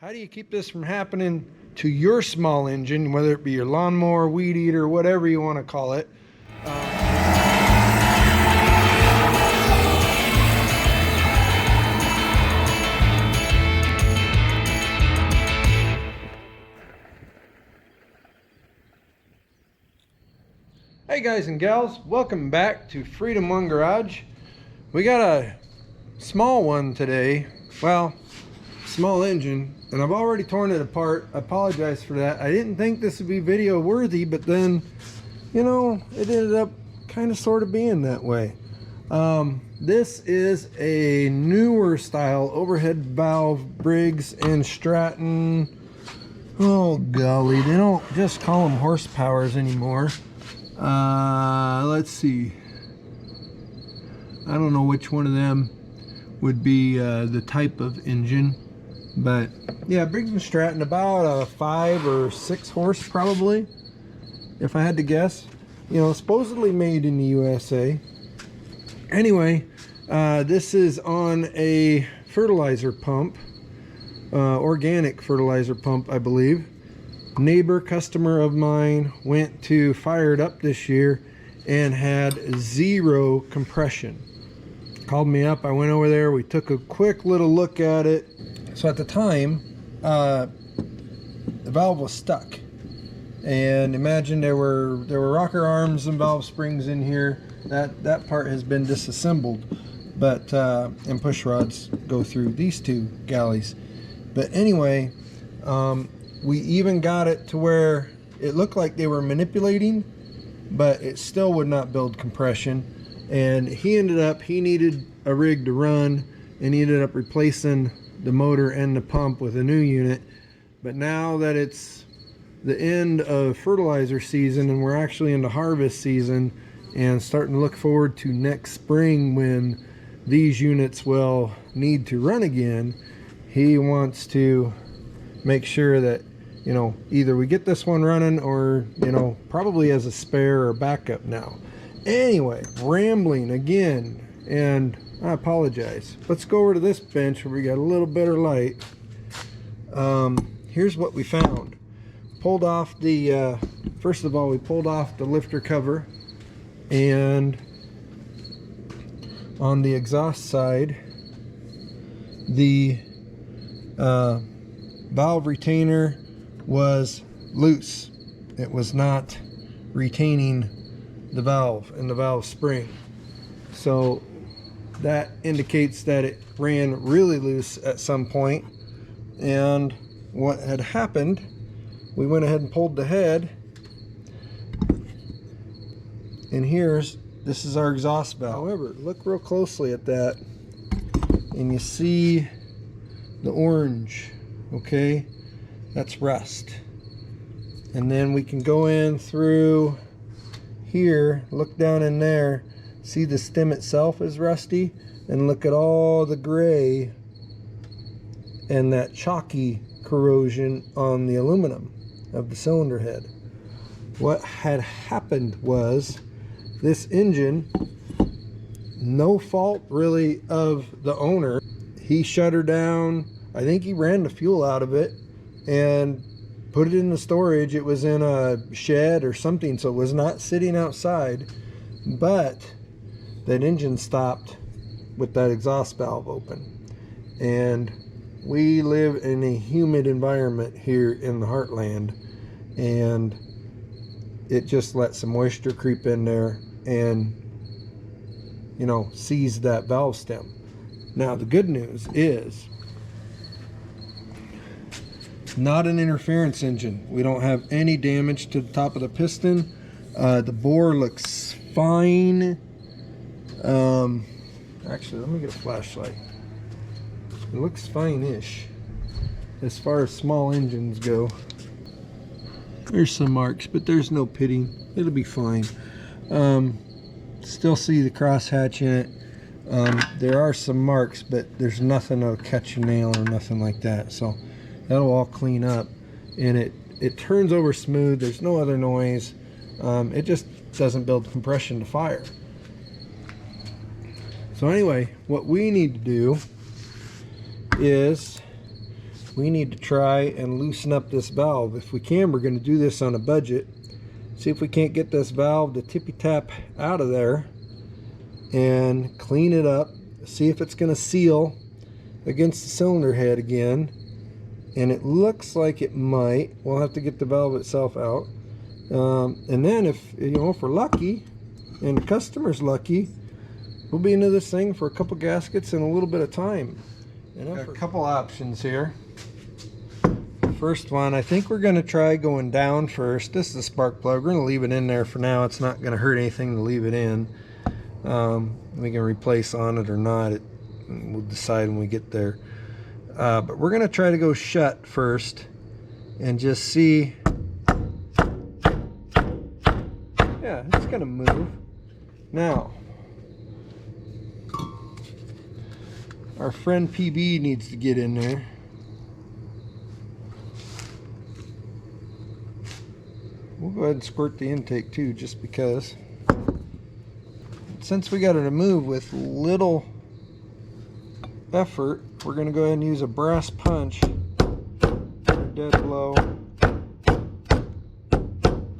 How do you keep this from happening to your small engine, whether it be your lawnmower, weed eater, whatever you want to call it? Hey guys and gals, welcome back to Freedom One Garage. We got a small one today. Well, small engine, and I've already torn it apart. I apologize for that. I didn't think this would be video worthy, but then, you know, it ended up kind of sort of being that way. This is a newer style overhead valve Briggs and Stratton. Oh golly, they don't just call them horsepowers anymore. Let's see. I don't know which one of them would be the type of engine. But yeah, Briggs and Stratton, about a 5 or 6 horse probably, if I had to guess. You know, supposedly made in the USA. Anyway, this is on a fertilizer pump, organic fertilizer pump, I believe. Neighbor customer of mine went to fire it up this year and had 0 compression. Called me up, I went over there, we took a quick little look at it. So at the time, the valve was stuck, and imagine there were rocker arms and valve springs in here. That part has been disassembled, but and push rods go through these 2 galleys. But anyway, we even got it to where it looked like they were manipulating, but it still would not build compression. And he needed a rig to run, and he ended up replacing the motor and the pump with a new unit. But now that it's the end of fertilizer season and we're actually into harvest season and starting to look forward to next spring when these units will need to run again, he wants to make sure that, you know, either we get this one running or, you know, probably as a spare or backup now. Anyway, rambling again, and I apologize. Let's go over to this bench where we got a little better light. Here's what we found. Pulled off the, first of all, we pulled off the lifter cover, and on the exhaust side, the valve retainer was loose. It was not retaining the valve and the valve spring. So that indicates that it ran really loose at some point. And what had happened, we went ahead and pulled the head, and this is our exhaust valve. However, look real closely at that and you see the orange. Okay, that's rust. And then we can go in through here, look down in there, see the stem itself is rusty, and look at all the gray and that chalky corrosion on the aluminum of the cylinder head. What had happened was this engine, no fault really of the owner, he shut her down. I think he ran the fuel out of it and put it in the storage. It was in a shed or something, so it was not sitting outside. But that engine stopped with that exhaust valve open. And we live in a humid environment here in the heartland, and it just let some moisture creep in there and, you know, seized that valve stem. Now the good news is, not an interference engine. We don't have any damage to the top of the piston. The bore looks fine. Actually, let me get a flashlight. It looks fine-ish as far as small engines go. There's some marks, but there's no pitting. It'll be fine. Still see the crosshatch in it. There are some marks, but there's nothing to catch a nail or nothing like that. So that'll all clean up, and it turns over smooth. There's no other noise. It just doesn't build compression to fire. So anyway, what we need to do is we need to try and loosen up this valve. If we can, we're going to do this on a budget. See if we can't get this valve to tippy tap out of there and clean it up. See if it's going to seal against the cylinder head again. And it looks like it might. We'll have to get the valve itself out. And then if we're lucky and the customer's lucky, we'll be into this thing for a couple gaskets in a little bit of time. Got a couple options here. First one, I think we're going to try going down first. This is a spark plug. We're going to leave it in there for now. It's not going to hurt anything to leave it in. We can replace on it or not. We'll decide when we get there. But we're going to try to go shut first and just see. Yeah, it's going to move. Now, our friend PB needs to get in there. We'll go ahead and squirt the intake too, just because. Since we got it to move with little effort, we're going to go ahead and use a brass punch. Dead low.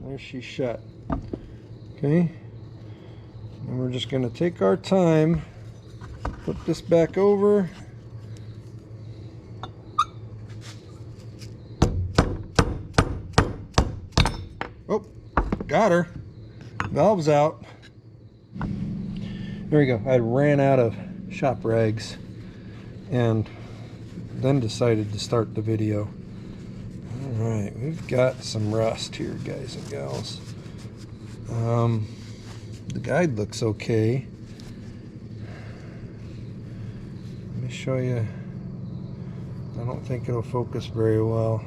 There she's shut. Okay. And we're just going to take our time, flip this back over. Oh, got her. Valve's out. There we go. I ran out of shop rags and then decided to start the video. Alright, we've got some rust here, guys and gals. The guide looks okay. Let me show you. I don't think it'll focus very well.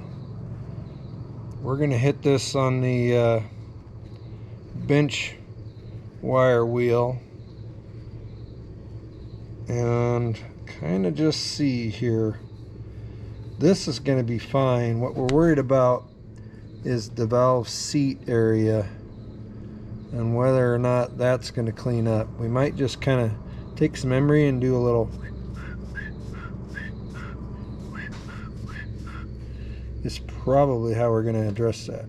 We're going to hit this on the bench wire wheel and kind of just see here. This is going to be fine. What we're worried about is the valve seat area and whether or not that's going to clean up. We might just kind of take some emery and do a little. Is probably how we're going to address that.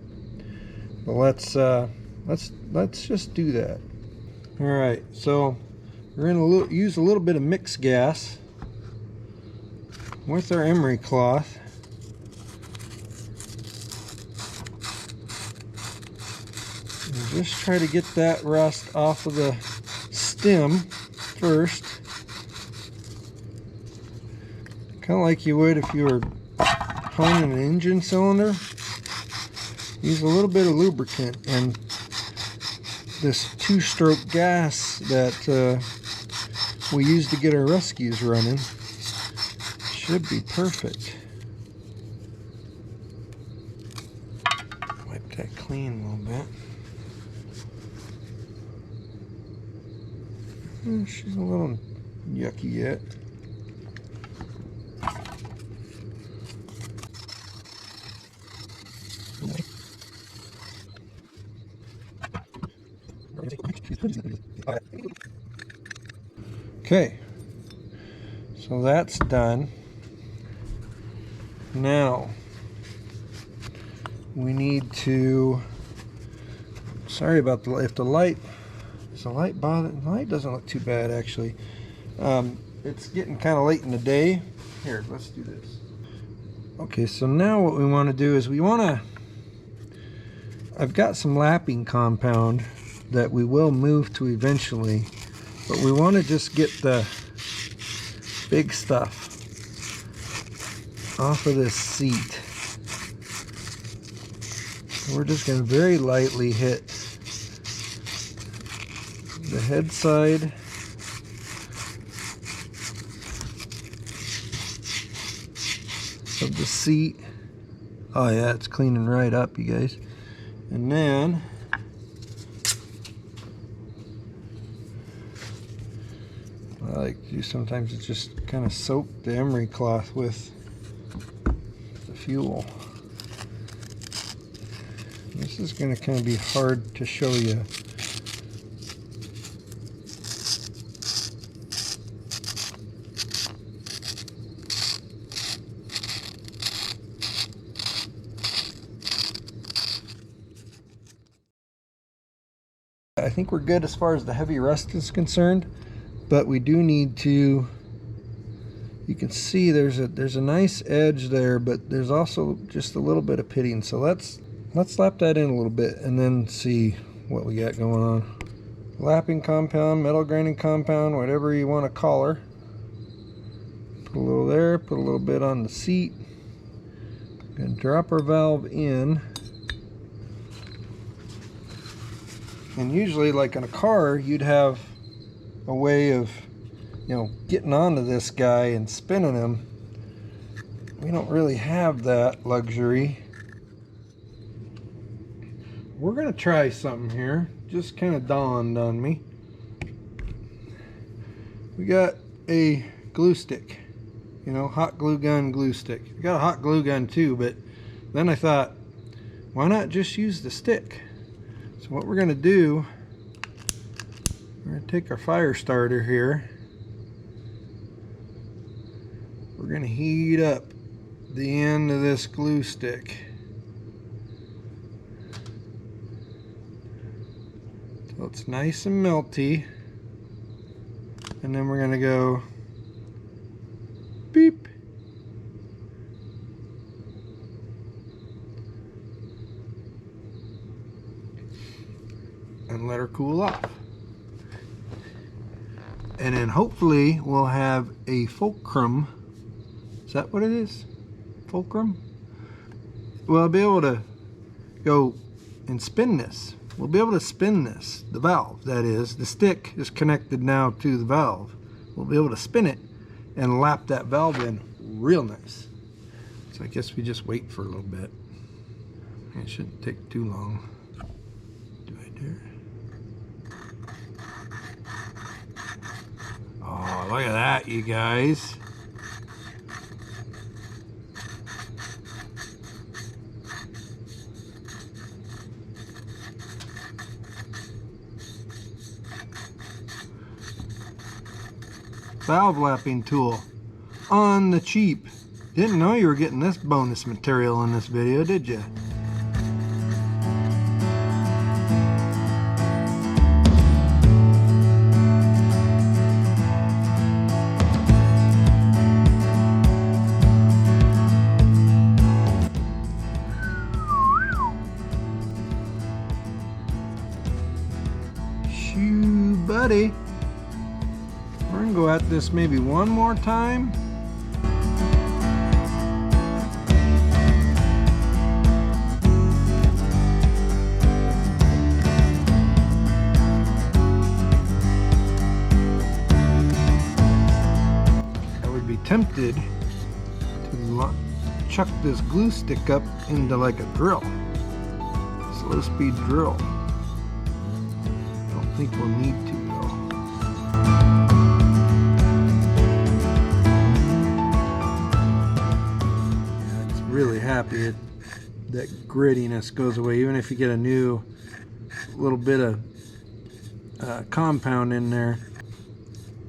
But let's just do that. All right, so we're going to use a little bit of mixed gas with our emery cloth. And just try to get that rust off of the stem first. Kind of like you would if you were cleaning an engine cylinder. Use a little bit of lubricant, and this two-stroke gas that we use to get our rescues running should be perfect. Wipe that clean a little bit. She's a little yucky yet. Okay, so that's done. Now we need to, sorry about the, if the light, is the light bothering? The light doesn't look too bad actually. It's getting kind of late in the day. Here, let's do this. Okay, so now what we want to do is we want to, I've got some lapping compound that we will move to eventually, but we want to just get the big stuff off of this seat. We're just going to very lightly hit the head side of the seat. Oh yeah, it's cleaning right up, you guys. And then I like to do sometimes is just kind of soak the emery cloth with the fuel. This is going to kind of be hard to show you. I think we're good as far as the heavy rust is concerned, but we do need to, you can see there's a nice edge there, but there's also just a little bit of pitting. So let's lap that in a little bit and then see what we got going on. Lapping compound, metal grinding compound, whatever you want to call her. Put a little there, put a little bit on the seat. And drop our valve in. And usually, like in a car, you'd have a way of, you know, getting onto this guy and spinning him. We don't really have that luxury. We're gonna try something here. Just kind of dawned on me. We got a glue stick. You know, hot glue gun glue stick. I got a hot glue gun too, but then I thought, why not just use the stick? So what we're gonna do, we're gonna take our fire starter here. We're gonna heat up the end of this glue stick. So it's nice and melty. And then we're gonna go beep. And let her cool off. And then hopefully we'll have a fulcrum. Is that what it is? Fulcrum? Well, I'll be able to go and spin this. We'll be able to spin this, the valve that is. The stick is connected now to the valve. We'll be able to spin it and lap that valve in real nice. So I guess we just wait for a little bit. It shouldn't take too long. Do I dare? Oh, look at that, you guys. Valve lapping tool on the cheap. Didn't know you were getting this bonus material in this video, did you? Shoo, buddy. We're gonna go at this maybe one more time. I would be tempted to chuck this glue stick up into like a drill. Slow speed drill. Don't think we'll need to though. Really happy that grittiness goes away, even if you get a new little bit of compound in there.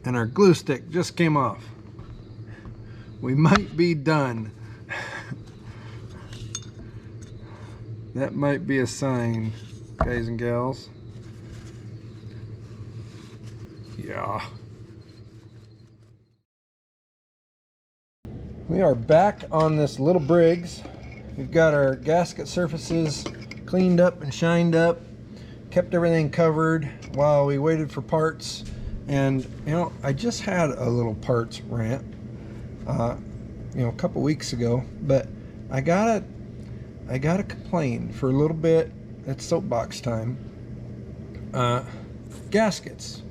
And our glue stick just came off. We might be done. That might be a sign, guys and gals. Yeah. We are back on this little Briggs. We've got our gasket surfaces cleaned up and shined up, kept everything covered while we waited for parts. And you know, I just had a little parts rant, you know, a couple weeks ago, but I gotta complain for a little bit. It's soapbox time. Gaskets.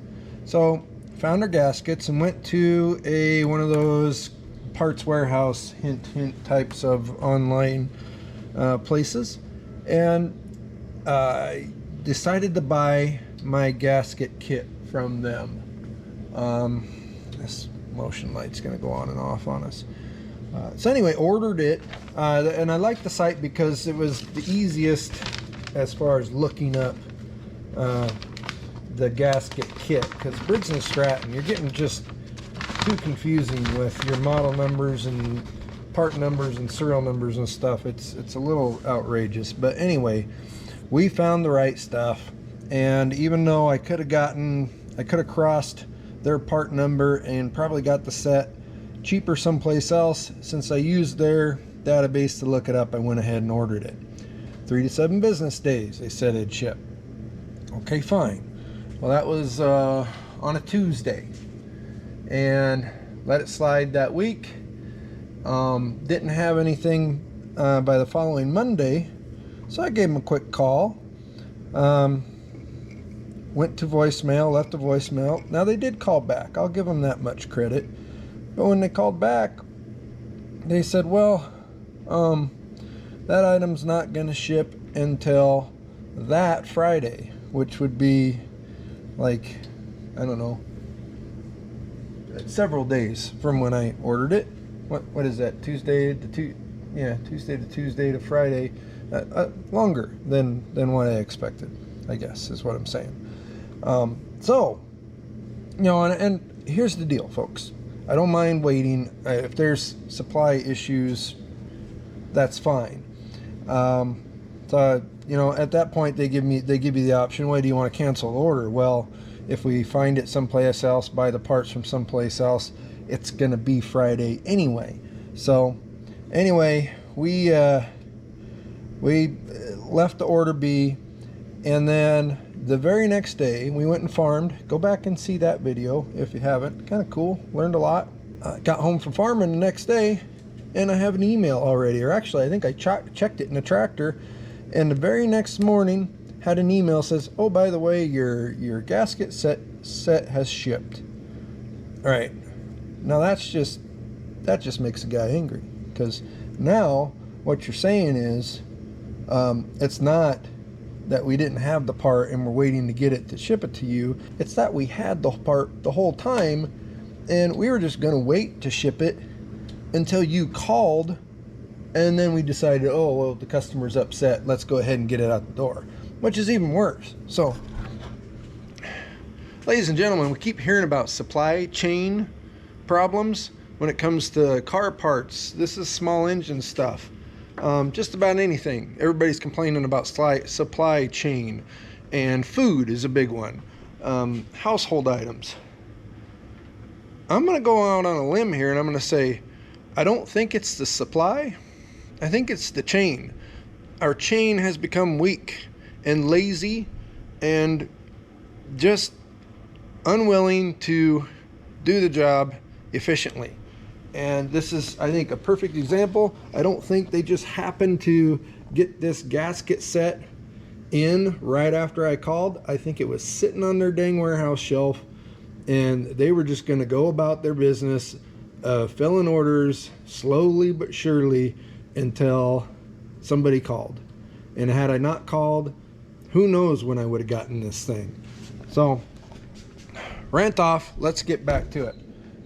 So found our gaskets and went to one of those Parts Warehouse hint types of online places, and decided to buy my gasket kit from them. This motion light's gonna go on and off on us. So anyway, ordered it, and I liked the site because it was the easiest as far as looking up the gasket kit, because Briggs and Stratton, you're getting just too confusing with your model numbers and part numbers and serial numbers and stuff. It's a little outrageous, but anyway, we found the right stuff, And even though I could have crossed their part number and probably got the set cheaper someplace else, since I used their database to look it up, I went ahead and ordered it. 3 to 7 business days, they said it'd ship. Okay, fine. Well, that was on a Tuesday, and let it slide that week. Didn't have anything by the following Monday, so I gave them a quick call. Went to voicemail, left a voicemail. Now they did call back, I'll give them that much credit. But when they called back, they said, well, that item's not going to ship until that Friday, which would be like, I don't know, several days from when I ordered it. What is that? Tuesday to Tuesday to Friday. Longer than what I expected, I guess, is what I'm saying. So, you know, and here's the deal, folks. I don't mind waiting. If there's supply issues, that's fine. So, you know, at that point, they give you the option. Why do you want to cancel the order? Well, if we find it someplace else, buy the parts from someplace else, it's going to be Friday anyway. So, anyway, we left the order be, and then the very next day we went and farmed. Go back and see that video if you haven't. Kind of cool. Learned a lot. Got home from farming the next day, and I have an email already. Or actually, I think I checked it in the tractor, and the very next morning had an email says, "Oh, by the way, your gasket set has shipped." All right. Now that just makes a guy angry, because now what you're saying is, it's not that we didn't have the part and we're waiting to get it to ship it to you. It's that we had the part the whole time, and we were just going to wait to ship it until you called, and then we decided, oh, well, the customer's upset, let's go ahead and get it out the door, which is even worse. So, ladies and gentlemen, we keep hearing about supply chain problems when it comes to car parts. This is small engine stuff. Just about anything. Everybody's complaining about supply chain, and food is a big one. Household items. I'm going to go out on a limb here, and I'm going to say, I don't think it's the supply. I think it's the chain. Our chain has become weak and lazy and just unwilling to do the job efficiently. And this is, I think, a perfect example. I don't think they just happened to get this gasket set in right after I called. I think it was sitting on their dang warehouse shelf, and they were just going to go about their business, filling orders slowly but surely until somebody called. And had I not called, who knows when I would have gotten this thing. So, rant off. Let's get back to it.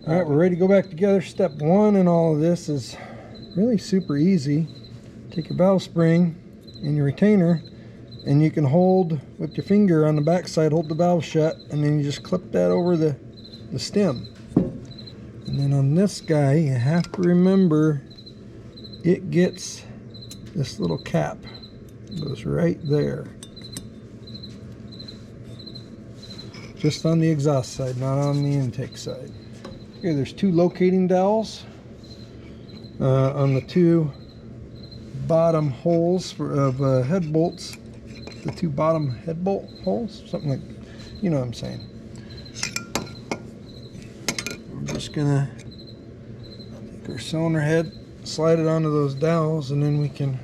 All right, we're ready to go back together. Step 1 in all of this is really super easy. Take your valve spring and your retainer, and you can hold with your finger on the back side, hold the valve shut, and then you just clip that over the stem. And then on this guy, you have to remember it gets this little cap. It goes right there. Just on the exhaust side, not on the intake side. Okay, there's 2 locating dowels on the 2 bottom holes of head bolts. The 2 bottom head bolt holes, something like, you know what I'm saying. We're just gonna take our cylinder head, slide it onto those dowels, and then we can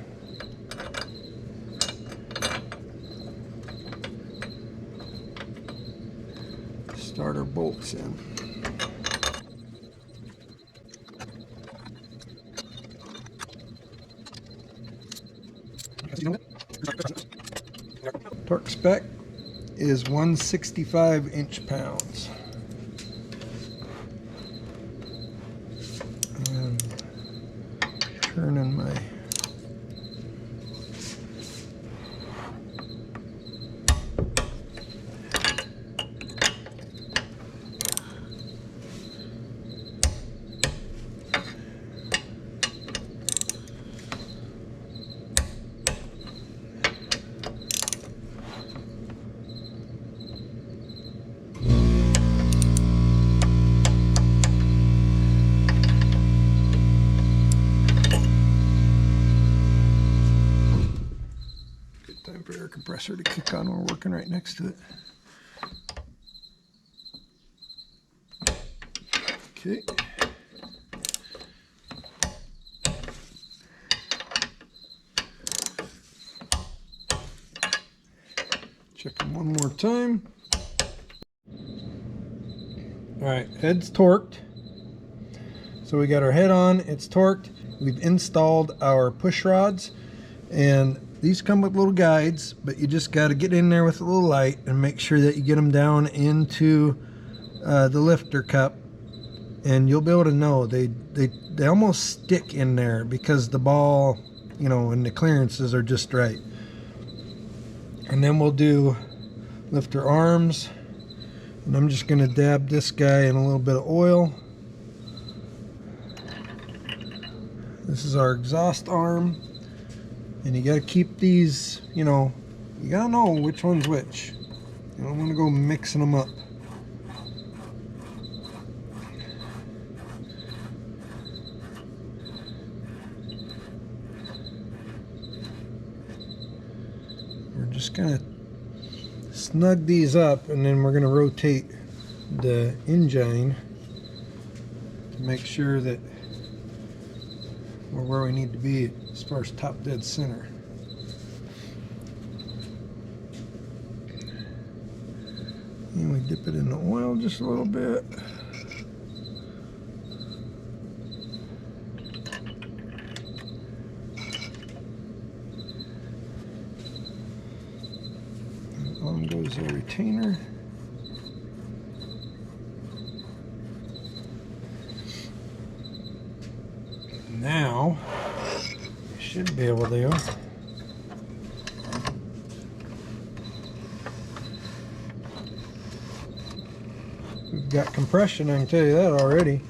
start our bolts in. Torque spec is 165 inch-pounds. And turning my compressor to kick on. We're working right next to it. Okay. Check them one more time. All right, head's torqued. So we got our head on, it's torqued. We've installed our push rods, and these come with little guides, but you just got to get in there with a little light and make sure that you get them down into the lifter cup, and you'll be able to know they almost stick in there because the ball, you know, and the clearances are just right. And then we'll do lifter arms, and I'm just going to dab this guy in a little bit of oil. This is our exhaust arm, and you got to keep these, you know, you got to know which one's which. You don't want to go mixing them up. We're just going to snug these up, and then we're going to rotate the engine to make sure that we're where we need to be as far as top dead center. And we dip it in the oil just a little bit. And on goes our retainer. Now, you should be able to. We've got compression, I can tell you that already.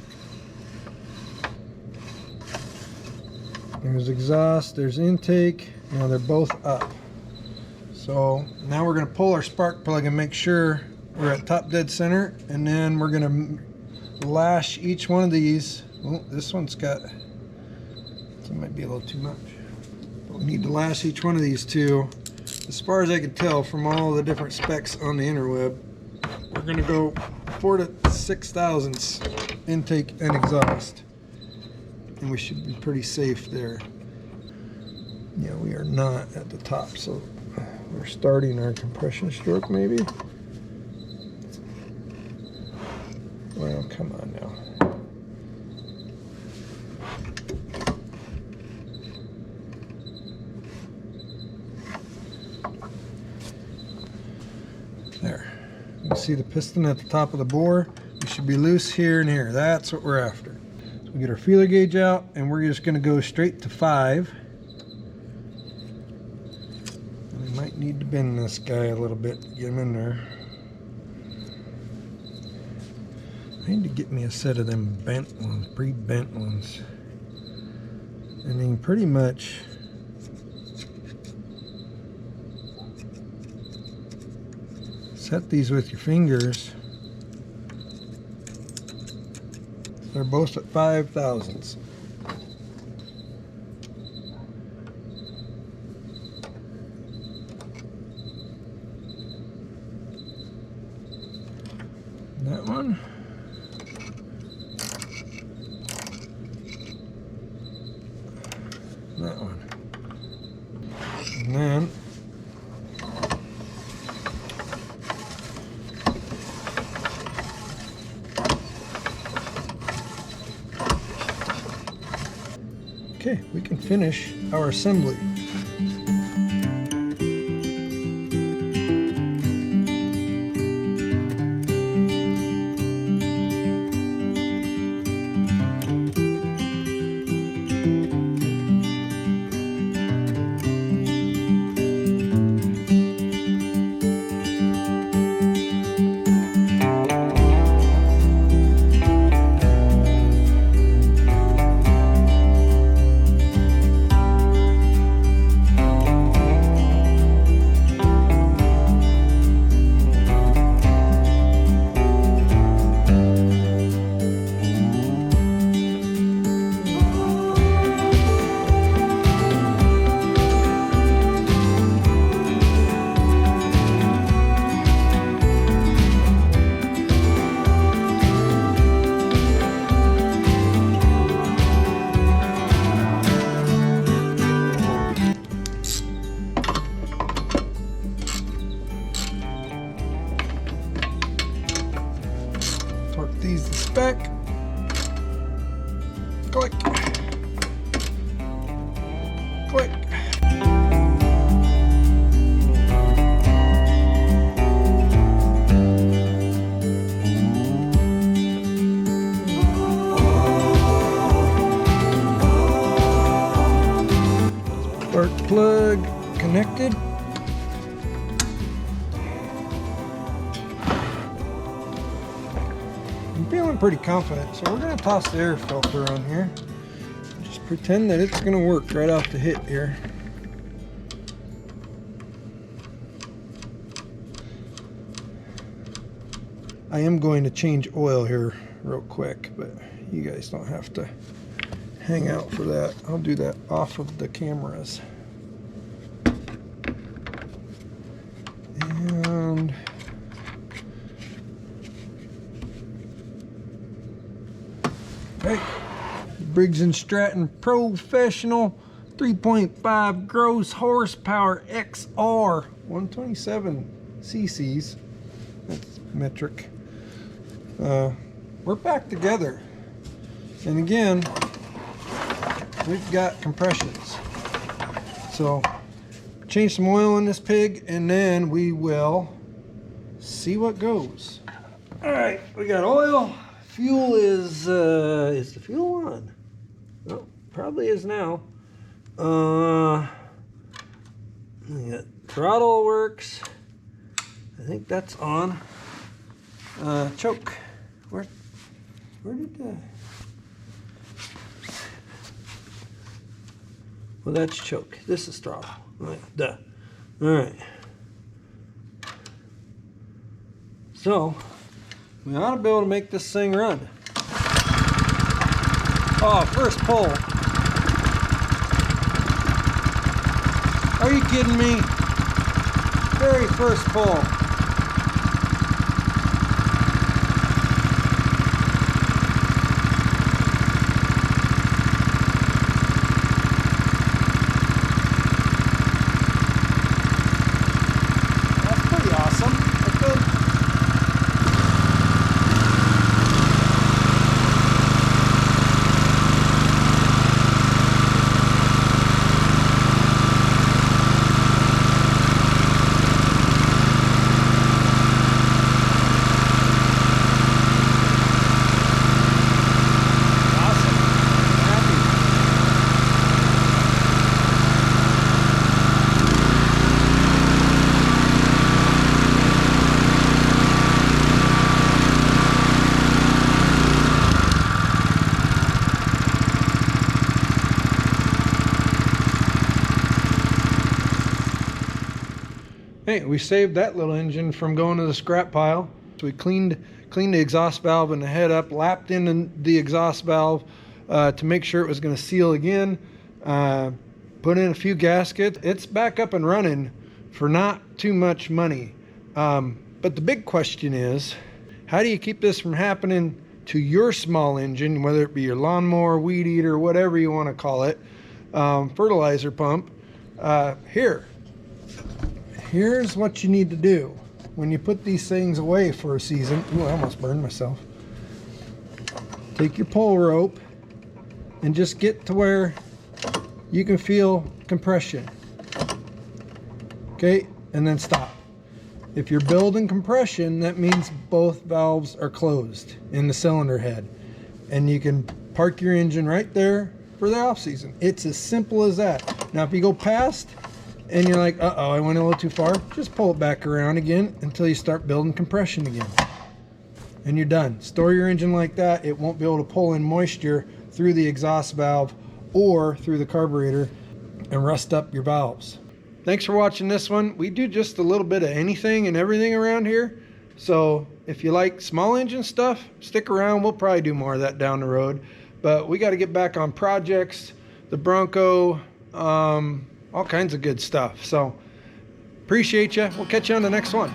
There's exhaust, there's intake, you know, they're both up. So now we're going to pull our spark plug and make sure we're at top dead center, and then we're going to lash each one of these. Oh, this one's got, it might be a little too much. But we need to lash each one of these two. As far as I can tell from all the different specs on the interweb, we're going to go 4 to 6 thousandths intake and exhaust, and we should be pretty safe there. Yeah, we are not at the top, so we're starting our compression stroke maybe. Well, come on now. There. You can see the piston at the top of the bore. We should be loose here and here. That's what we're after. So we get our feeler gauge out, and we're just going to go straight to 5. And we might need to bend this guy a little bit to get him in there. I need to get me a set of them bent ones, pre-bent ones. And then pretty much set these with your fingers. They're both at 5 thousandths. That one. That one. And then okay, we can finish our assembly. Spark plug connected. I'm feeling pretty confident, so we're gonna toss the air filter on here. Just pretend that it's gonna work right off the hit here. I am going to change oil here real quick, but you guys don't have to hang out for that. I'll do that off of the cameras. And okay, Briggs and Stratton Professional 3.5 gross horsepower XR 127 cc's. That's metric. We're back together, and again we've got compressions, so change some oil in this pig and then we will see what goes. All right, we got oil. Fuel is the fuel on? Well, probably is now. We got throttle works. I think that's on. Choke. Where did that? Well, that's choke. This is throttle. All right, duh. All right. So we ought to be able to make this thing run. Oh, first pull. Are you kidding me? Very first pull. Hey, we saved that little engine from going to the scrap pile. So we cleaned the exhaust valve and the head up, lapped in the exhaust valve to make sure it was going to seal again. Put in a few gaskets. It's back up and running for not too much money. But the big question is, how do you keep this from happening to your small engine, whether it be your lawnmower, weed eater, whatever you want to call it, fertilizer pump? Here's what you need to do when you put these things away for a season. Ooh, I almost burned myself. Take your pull rope and just get to where you can feel compression. Okay, and then stop. If you're building compression, that means both valves are closed in the cylinder head, and you can park your engine right there for the off season. It's as simple as that. Now, if you go past and you're like, uh-oh, I went a little too far, just pull it back around again until you start building compression again. And you're done. Store your engine like that. It won't be able to pull in moisture through the exhaust valve or through the carburetor and rust up your valves. Thanks for watching this one. We do just a little bit of anything and everything around here. So if you like small engine stuff, stick around. We'll probably do more of that down the road. But we got to get back on projects, the Bronco, all kinds of good stuff. So appreciate you. We'll catch you on the next one.